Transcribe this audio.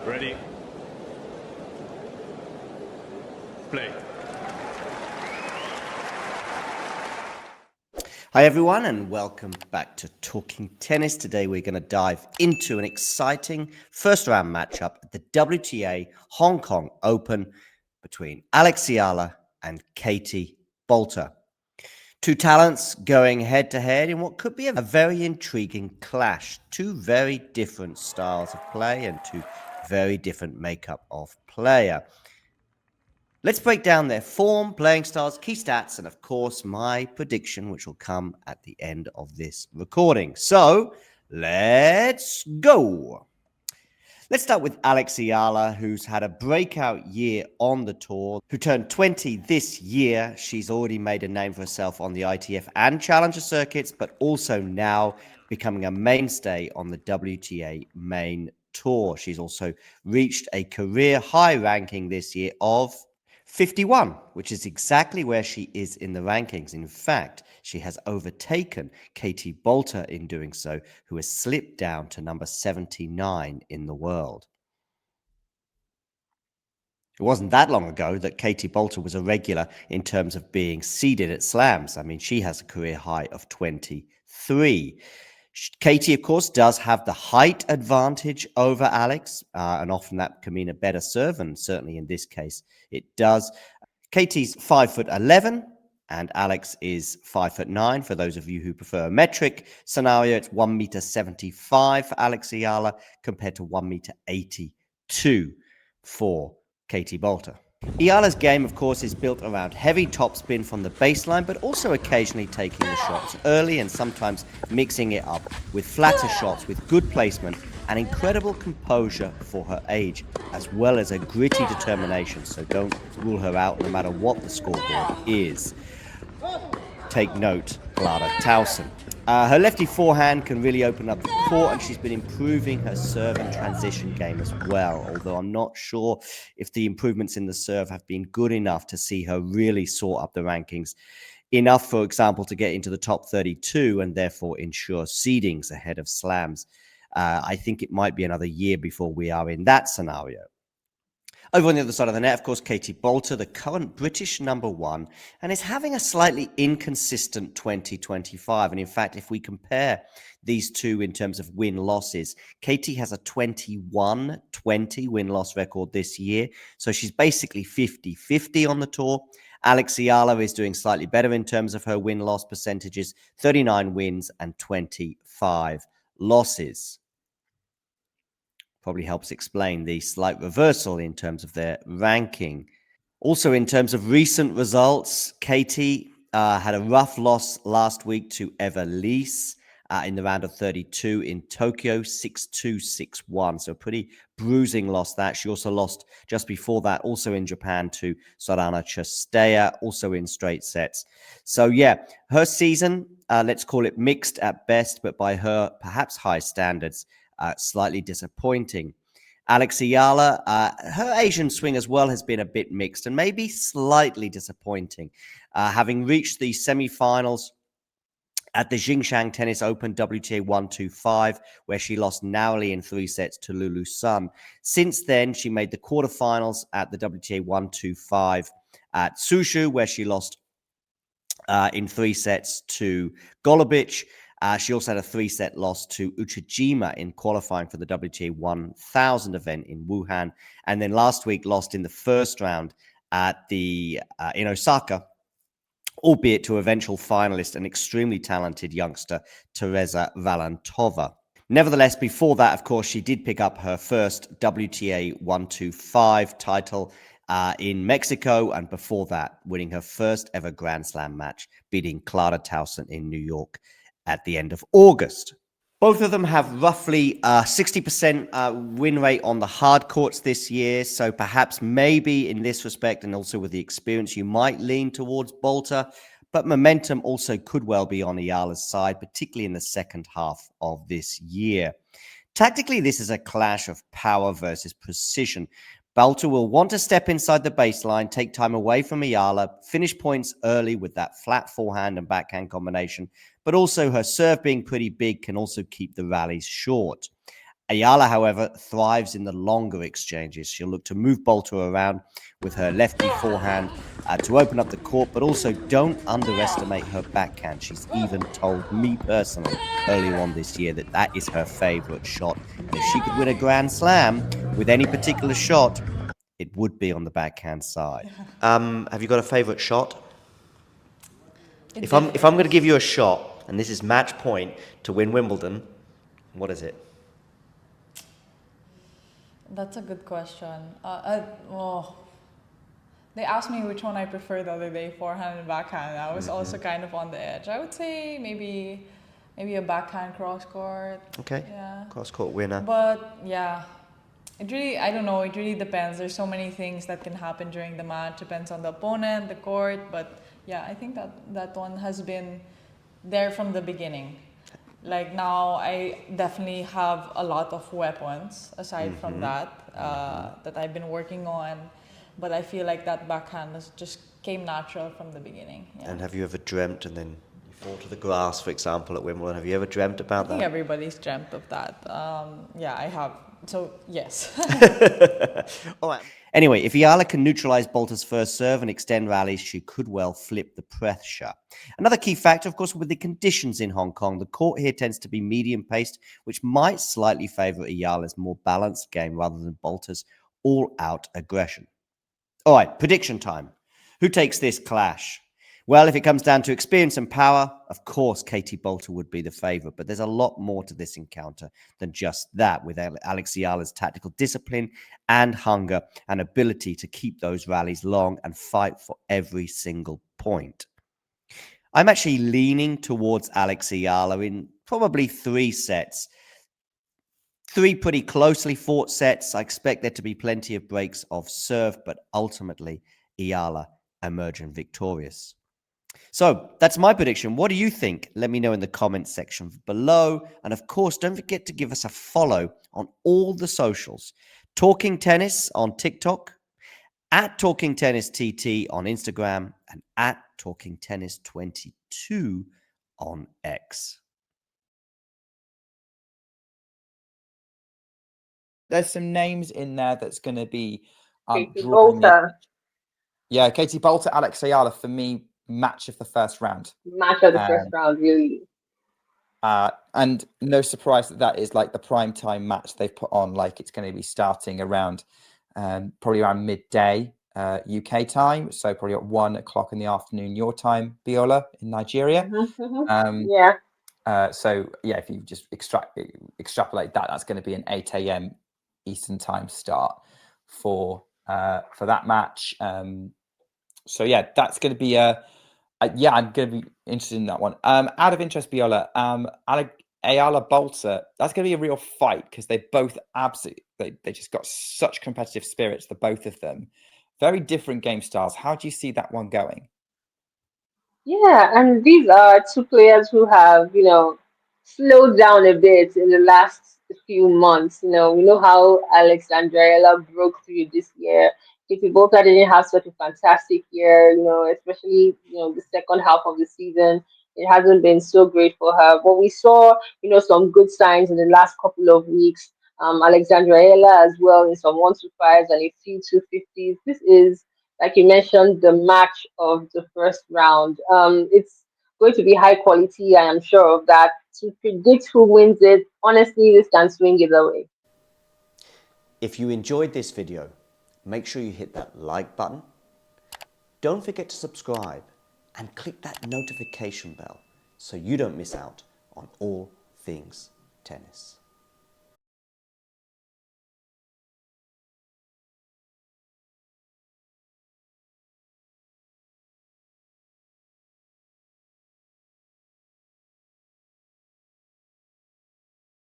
Ready. Play. Hi everyone and welcome back to Talking Tennis. Today we're going to dive into an exciting first round matchup at the WTA Hong Kong Open between Alex Eala and Katie Boulter. Two talents going head to head in what could be a very intriguing clash. Two very different styles of play and two very different makeup of player. Let's break down their form, playing styles, key stats, and of course, my prediction, which will come at the end of this recording. So, let's go. Let's start with Alex Eala, who's had a breakout year on the tour, who turned 20 this year. She's already made a name for herself on the ITF and Challenger circuits, but also now becoming a mainstay on the WTA main tour. She's also reached a career high ranking this year of 51, which is exactly where she is in the rankings. In fact, she has overtaken Katie Boulter in doing so, who has slipped down to number 79 in the world. It wasn't that long ago that Katie Boulter was a regular in terms of being seeded at slams. I mean, she has a career high of 23. Katie, of course, does have the height advantage over Alex, and often that can mean a better serve, and certainly in this case it does. Katie's 5'11", and Alex is 5'9". For those of you who prefer a metric scenario, it's 1.75 m for Alex Eala compared to 1.82 m for Katie Boulter. Eala's game, of course, is built around heavy topspin from the baseline, but also occasionally taking the shots early and sometimes mixing it up with flatter shots with good placement and incredible composure for her age, as well as a gritty determination. So don't rule her out no matter what the scoreboard is. Take note, Clara Towson. Her lefty forehand can really open up the court, and she's been improving her serve and transition game as well, although I'm not sure if the improvements in the serve have been good enough to see her really soar up the rankings. Enough, for example, to get into the top 32 and therefore ensure seedings ahead of slams. I think it might be another year before we are in that scenario. Over on the other side of the net, of course, Katie Boulter, the current British #1, and is having a slightly inconsistent 2025. And in fact, if we compare these two in terms of win-losses, Katie has a 21-20 win-loss record this year. So she's basically 50-50 on the tour. Alex Eala is doing slightly better in terms of her win-loss percentages, 39 wins and 25 losses. Probably helps explain the slight reversal in terms of their ranking. Also, in terms of recent results, Katie had a rough loss last week to Evelise in the round of 32 in Tokyo, 6-2, 6-1. So a pretty bruising loss that. She also lost just before that, also in Japan, to Sorana Cirstea, also in straight sets. So yeah, her season, let's call it mixed at best, but by her perhaps high standards, slightly disappointing. Alex Eala, her Asian swing as well has been a bit mixed and maybe slightly disappointing. Having reached the semifinals at the Jingshan Tennis Open WTA 125, where she lost narrowly in 3 sets to Lulu Sun. Since then, she made the quarterfinals at the WTA 125 at Suzhou, where she lost in 3 sets to Golubic. She also had a 3-set loss to Uchijima in qualifying for the WTA 1000 event in Wuhan. And then last week lost in the first round at in Osaka, albeit to eventual finalist and extremely talented youngster, Teresa Valentova. Nevertheless, before that, of course, she did pick up her first WTA 125 title in Mexico, and before that, winning her first ever Grand Slam match, beating Clara Towson in New York at the end of August. Both of them have roughly 60% win rate on the hard courts this year. So perhaps maybe in this respect, and also with the experience, you might lean towards Boulter. But momentum also could well be on Eala's side, particularly in the second half of this year. Tactically, this is a clash of power versus precision. Boulter will want to step inside the baseline, take time away from Eala, finish points early with that flat forehand and backhand combination, but also her serve being pretty big can also keep the rallies short. Eala, however, thrives in the longer exchanges. She'll look to move Boulter around with her lefty forehand to open up the court, but also don't underestimate her backhand. She's even told me personally earlier on this year that that is her favorite shot. And if she could win a Grand Slam with any particular shot, it would be on the backhand side. Have you got a favorite shot? If I'm going to give you a shot, and this is match point to win Wimbledon, what is it? That's a good question. They asked me which one I prefer the other day, forehand and backhand. I was also kind of on the edge. I would say maybe a backhand cross court. Okay. Yeah. Cross court winner. But yeah, I don't know. It really depends. There's so many things that can happen during the match. Depends on the opponent, the court. But yeah, I think that one has been there from the beginning. Like now, I definitely have a lot of weapons aside from that that I've been working on. But I feel like that backhand just came natural from the beginning. Yeah. And have you ever dreamt and then you fall to the grass, for example, at Wimbledon? Have you ever dreamt about that? I think everybody's dreamt of that. Yeah, I have. So, yes. All right. Anyway, if Eala can neutralize Boulter's first serve and extend rallies, she could well flip the pressure. Another key factor, of course, with the conditions in Hong Kong. The court here tends to be medium-paced, which might slightly favor Eala's more balanced game rather than Boulter's all-out aggression. All right, prediction time. Who takes this clash? Well, if it comes down to experience and power, of course, Katie Boulter would be the favorite. But there's a lot more to this encounter than just that, with Alex Eala's tactical discipline and hunger and ability to keep those rallies long and fight for every single point. I'm actually leaning towards Alex Eala in probably 3 sets. 3 pretty closely fought sets. I expect there to be plenty of breaks of serve, but ultimately, Eala emerging victorious. So that's my prediction. What do you think? Let me know in the comments section below. And of course, don't forget to give us a follow on all the socials. Talking Tennis on TikTok, at Talking Tennis TT on Instagram, and at Talking Tennis 22 on X. There's some names in there that's going to be Katie Boulter. Yeah, Katie Boulter, Alex Eala, for me, match of the first round. Match of the first round, really. And no surprise that is like the prime time match they've put on. Like it's going to be starting around probably around midday UK time, so probably at 1 o'clock in the afternoon your time, Biola, in Nigeria. Yeah. So yeah, if you just extrapolate that, that's going to be an 8 a.m. Eastern time start for that match. So yeah, that's going to be I'm going to be interested in that one. Out of interest, Biola, Eala Boulter, that's going to be a real fight because they both absolutely they just got such competitive spirits, the both of them. Very different game styles. How do you see that one going? Yeah, and these are two players who have, slowed down a bit in the last few months. We know how Alex Eala broke through this year. Katie Boulter didn't have such a fantastic year, especially, the second half of the season. It hasn't been so great for her. But we saw, some good signs in the last couple of weeks. Alexandra Eala as well in some 1-2-5s and a few 250s. This is, like you mentioned, the match of the first round. It's going to be high quality, I am sure of that. To predict who wins it, honestly, this can swing either way. If you enjoyed this video, make sure you hit that like button. Don't forget to subscribe and click that notification bell so you don't miss out on all things tennis.